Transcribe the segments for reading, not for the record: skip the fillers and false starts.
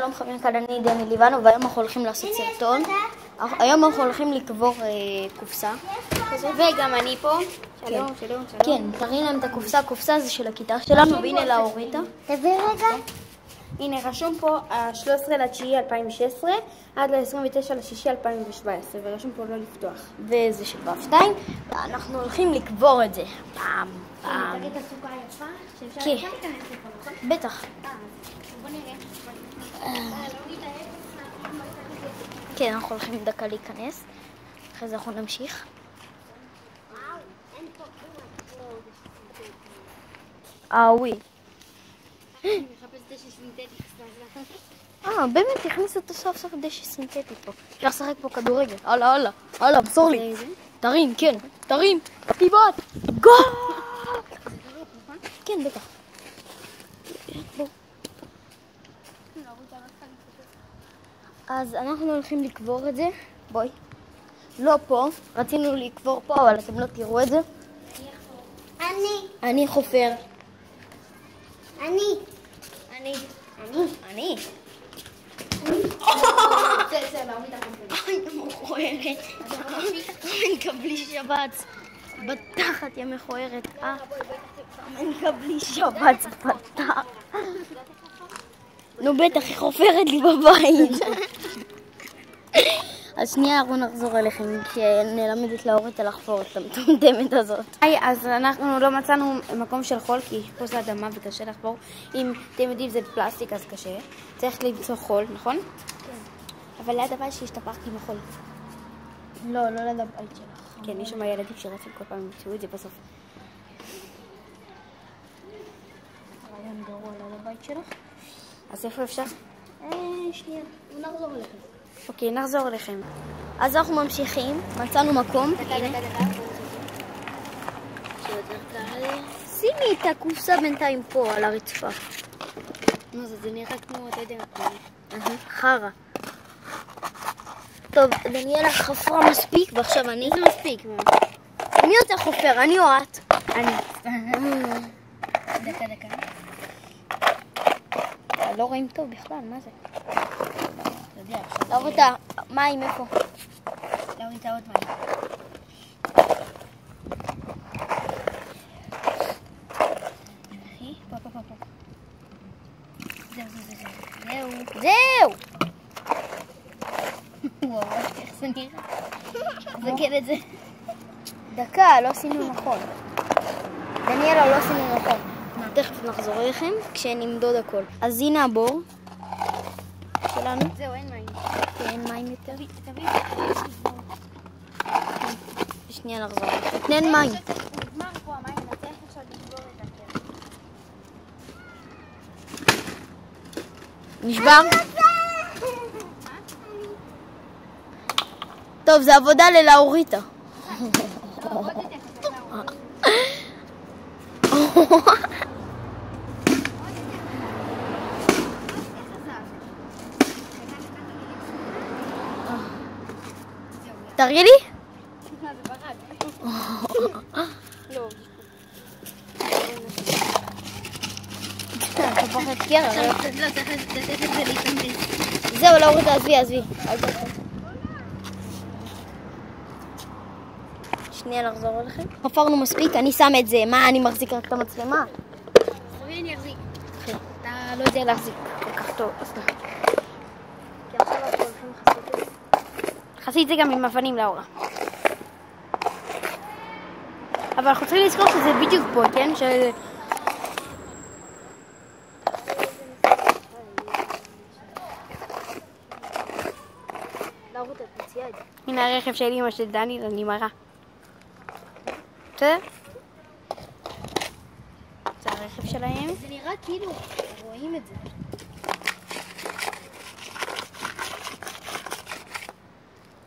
שלום חברים, כאן אני דני ליבנו, והיום אנחנו הולכים לעשות סרטון. היום אנחנו הולכים לקבור קופסה. וגם אני פה. שלום, שלום, שלום. כן, תראי להם את הקופסה. הקופסה זה של הכיתה שלנו, והנה לאוריתה. תביא רגע. הנה, רשום פה 13/9/2016 עד ל-29/6/2017, ורשום פה לא לפתוח. וזה של ו'2, ואנחנו הולכים לקבור את זה. פעם. תגיד את הסוכה היפה, שאפשר כן. להיכנס לפה, נכון? בטח. בוא נראה. כן, אנחנו הולכים דקה להיכנס. אחרי זה אנחנו נמשיך. וואי. באמת, הכניסו את סוף סוף דשא סינתטי פה. אפשר לשחק פה כדורגל. הלאה, מסור לי. תרים, כן, תרים. תיבט. גול! כן, בטח. אז אנחנו הולכים לקבור את זה. בואי. לא פה. רצינו לקבור פה, אבל אתם לא תראו את זה. אני חופר. אני. מכוערת. מקבלי שבץ. בתחת יא מכוערת. מקבלי שבץ בתחת. נו בטח, היא חופרת לי בבית. אז שנייה אנחנו נחזור אליכם כשנלמד את לאוריתה לחפור את המטומטמת הזאת. אז אנחנו לא מצאנו מקום של חול, כי פה זה אדמה וקשה לחפור. אם אתם יודעים זה פלסטיק אז קשה. צריך למצוא חול, נכון? כן. אבל ליד הבית שהשתפכתי עם החול. לא ליד הבית שלך. כן, יש שם ילדים שרצים כל פעם ימצאו את זה בסוף. רעיון גרוע ליד הבית שלך. אז איפה אפשר? שנייה, נחזור אליכם. אוקיי, נחזור אליכם. אז אנחנו ממשיכים, מצאנו מקום. שימי את הקופסה בינתיים פה על הרצפה. נו, זה נראה כמו, אתה יודע, חרה. טוב, דניאלה חפרה מספיק, ועכשיו אני. זה מספיק. מי יותר חופר, אני או את? אני. דקה. לא רואים טוב בכלל, מה זה? אתה יודע, לאוריתה, מים איפה? לאוריתה עוד מים. פה. זהו! וואו, איך זה נראה? זקן את זה. דקה, לא עשינו נכון. דניאלה, לא עשינו נכון. תכף נחזור אליכם כשנמדוד הכל. אז הנה הבור שלנו. זהו, אין מים. אין מים יותר. תביא. שנייה נחזור. אין מים. נגמר פה המים, נצטרך עכשיו לשבור את הקר. נשבר? טוב, זה עבודה ללאוריתה. תראי לי? לא. תפוחת קרח. לא, צריך לתת את זה להתאמץ. זהו, לאוריתה, עזבי. שנייה לחזור אליכם. חפרנו מספיק, אני שם את זה. מה, אני מחזיק רק את המצלמה? תביא, אני אחזיק. אתה לא יודע להחזיק כל כך טוב. כי עכשיו אנחנו הולכים לחסות את זה. חסי את זה גם עם אבנים לאורה. אבל אנחנו צריכים לזכור שזה בדיוק פה, כן? לאוריתה, תציע את זה. הנה הרכב של אמא של דני, אני מראה. בסדר? זה הרכב שלהם. זה נראה כאילו רואים את זה.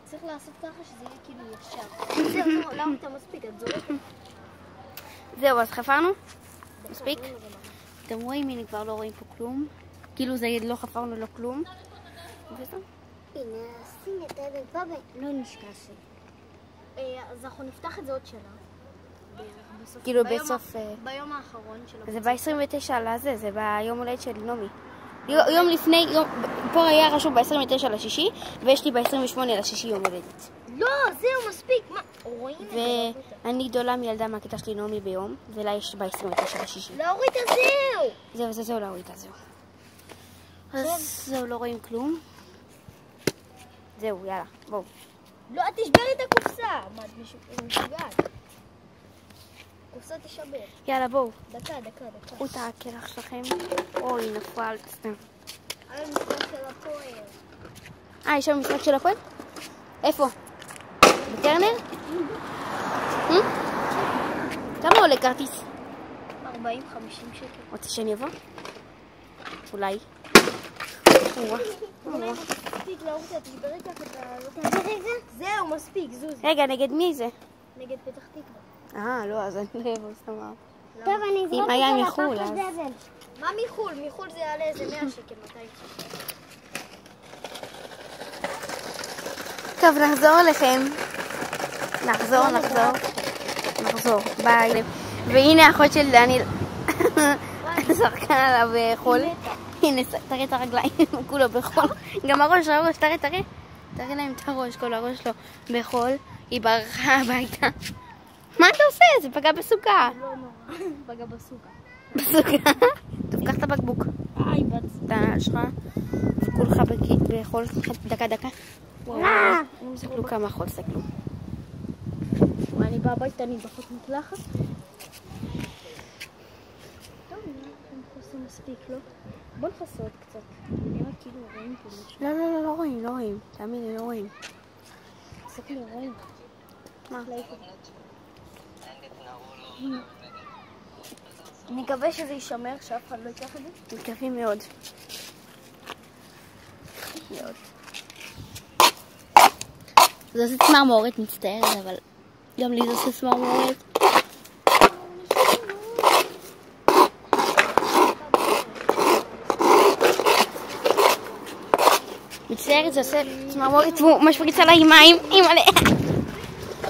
צריך לעשות ככה שזה יהיה כאילו ישר. זהו, לאוריתה מספיק, את זורקת. זהו, אז חפרנו? מספיק? אתם רואים, הנה כבר לא רואים פה כלום. כאילו זה לא חפרנו לו כלום. הנה, שים את היד בבא, לא נשכח. אז אנחנו נפתח את זה עוד שנה. כאילו בסוף... ביום האחרון של... זה ב-29 לזה, זה ביום הולדת של נעמי. יום לפני, פה היה רשום ב-29 לשישי, ויש לי ב-28 לשישי יום הולדת. לא, זהו, מספיק. מה? רואים? ואני גדולה מילדה מהכיתה שלי נעמי ביום, ולה יש ב-29 לשישי. להוריד את זהו. זהו, להוריד את זהו. אז זהו, לא רואים כלום. זהו, יאללה, בואו. לא, את תשברי את הקופסה. מה, את משוגעת? קופסה תשבר. יאללה, בואו. דקה. קחו את הקרח שלכם. אוי, נפל, סתם. על המשחק של הפועל. יש שם משחק של הפועל? איפה? בטרנר? כמה עולה כרטיס? 40-50 שקל. רוצה שאני אבוא? אולי. מספיק, לאורטה, תשברי ככה את ה... זהו, מספיק, זוז. רגע, נגד מי זה? נגד פתח תקווה. לא, אז אני לא אבוא, סתם אמר. טוב, אני אזרוק אם היה מחול, אז... מה מחול? מחול זה יעלה איזה 100 שקל, 200 שקל. טוב, נחזור אליכם. נחזור. ביי. והנה אחות של דניאל. זרקה עליו חול. הנה, תראה את הרגליים, הוא כולו בחול. גם הראש, תראה. תראה להם את הראש, כל הראש שלו בחול. היא ברחה הביתה. מה אתה עושה? זה פגע בסוכה. לא נורא, פגע בסוכה. בסוכה? טוב, קח את הבקבוק. אתה שלך. וכולך בחול. דקה. סתכלו כמה חול, סתכלו. אני באה הביתה, אני בחוץ מקלחת. טוב, אני חוסה מספיק, לא? בוא נחסה עוד קצת. נראה כאילו רואים פה משהו. לא רואים. תאמין לי, לא רואים. תסתכלי, רואים. מה? אני מקווה שזה יישמר, שאף אחד לא ייקח את זה. מקווים מאוד. זה עושה צמרמורת, מצטערת, אבל גם לי זה עושה צמרמורת. מצטערת, זה עושה צמרמורת, והוא משפריץ עליי מים,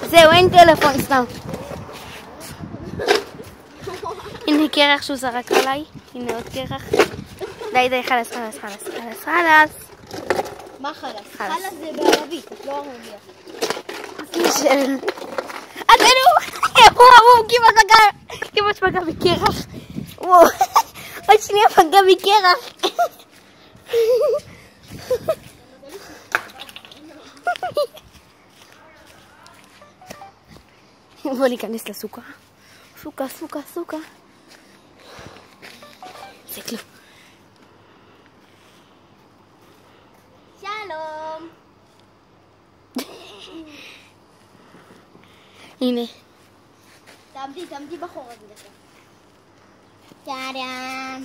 זהו, אין טלפון, סתם. הנה קרח שהוא זרק עליי, הנה עוד קרח. די, חלס. מה חלס? חלס זה בערבית, את לא ערביה. וואו, כמעט פגע בקרח. וואו, עוד שנייה פגע בקרח. בוא ניכנס לסוכה. סוכה. זה כלום. שלום. הנה. תעמדי בחור הזה דקה. טאדאם.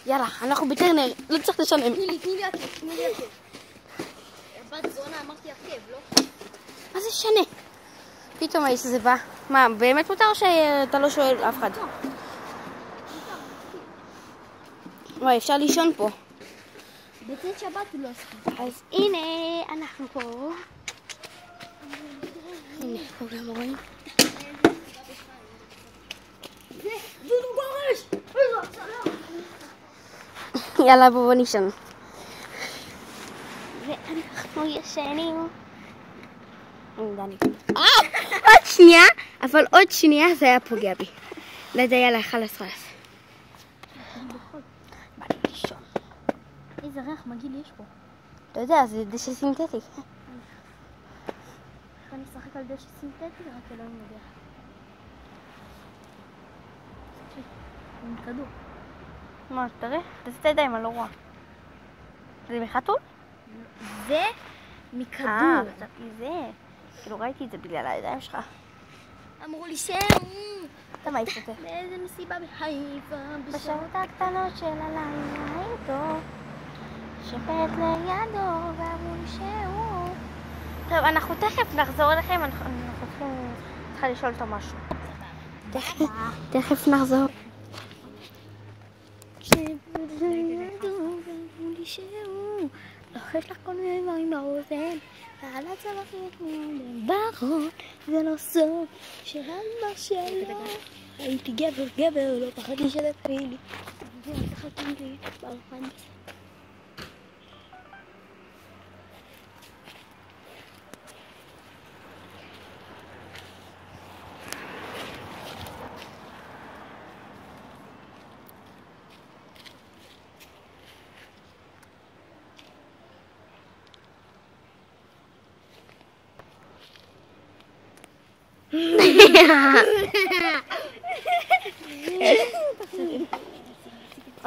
יאללה, אנחנו בטרנר, לא צריך לשלם. תני לי עקב. בת זונה, אמרתי עקב, לא? מה זה שנה? פתאום האיש הזה בא. מה, באמת מותר או שאתה לא שואל אף אחד? וואי, אפשר לישון פה. בצאת שבת הוא לא עסקים. אז הנה, אנחנו פה. הנה, כולם רואים. דודו גורש! יאללה, בוא נישן. ואנחנו ישנים. עוד שנייה, אבל עוד שנייה זה היה פוגע בי. לא יודע, יאללה, חלס. בא לי לישון. איזה ריח מגעיל יש פה. אתה יודע, זה דשא סינתטי. אני אשחק על דשא סינתטי, רק אלוהים יודע. עם כדור. מה, תראה? תעשי את הידיים, אני לא רואה. זה מחתול? זה מכדור. חשבתי זה. כאילו ראיתי את זה בגלל הידיים שלך. אמרו לי אתה מה יפתה? באיזה מסיבה בחיפה. בשעות הקטנות של הלילה איתו שפט לידו ואמרו לי שהוא. טוב, אנחנו תכף נחזור אליכם. אנחנו צריכה לשאול אותו משהו. תכף נחזור. שפט לידו ואמרו לי שהוא לוחש לך כל מיני דברים באוזן על הצלח יתמודד באחרון, זה לא סוף של אבא שלו. הייתי גבר, לא פחדתי שתפריע לי. צחקתי לי בארוחת בשר.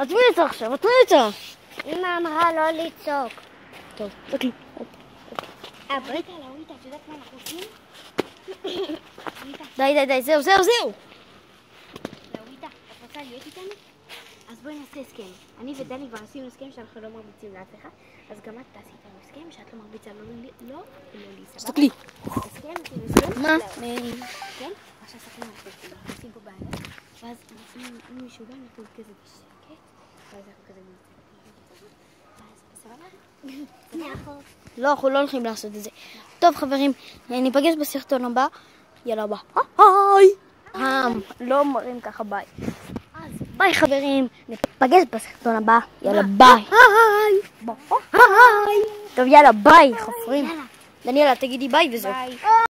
את מי יצא עכשיו? את מי יצא? אמא אמרה לא לצעוק. טוב, תקלי. הברית על הוויטה, את יודעת מה אנחנו עושים? די, זהו. לוויטה, את רוצה להיות איתנו? אז בואי נעשה הסכם. אני ודני כבר עשינו הסכם שאנחנו לא מרביצים לאף אחד, אז גם את תעשי איתנו הסכם שאת לא מרביצה לא ולא לי, סבבה? תקלי. הסכם, עשינו הסכם? מה? כן? עכשיו שחקים אנחנו עושים פה בעיה, ואז אם מישהו בא אנחנו כזה בשקט, ואז אנחנו כזה סבבה? לא, אנחנו לא הולכים לעשות את זה. טוב חברים, ניפגש בסרטון הבא. יאללה ביי. לא אומרים ככה ביי. אז ביי חברים, ניפגש בסרטון הבא. יאללה ביי. טוב יאללה ביי חופרים. דניאלה תגידי ביי וזהו.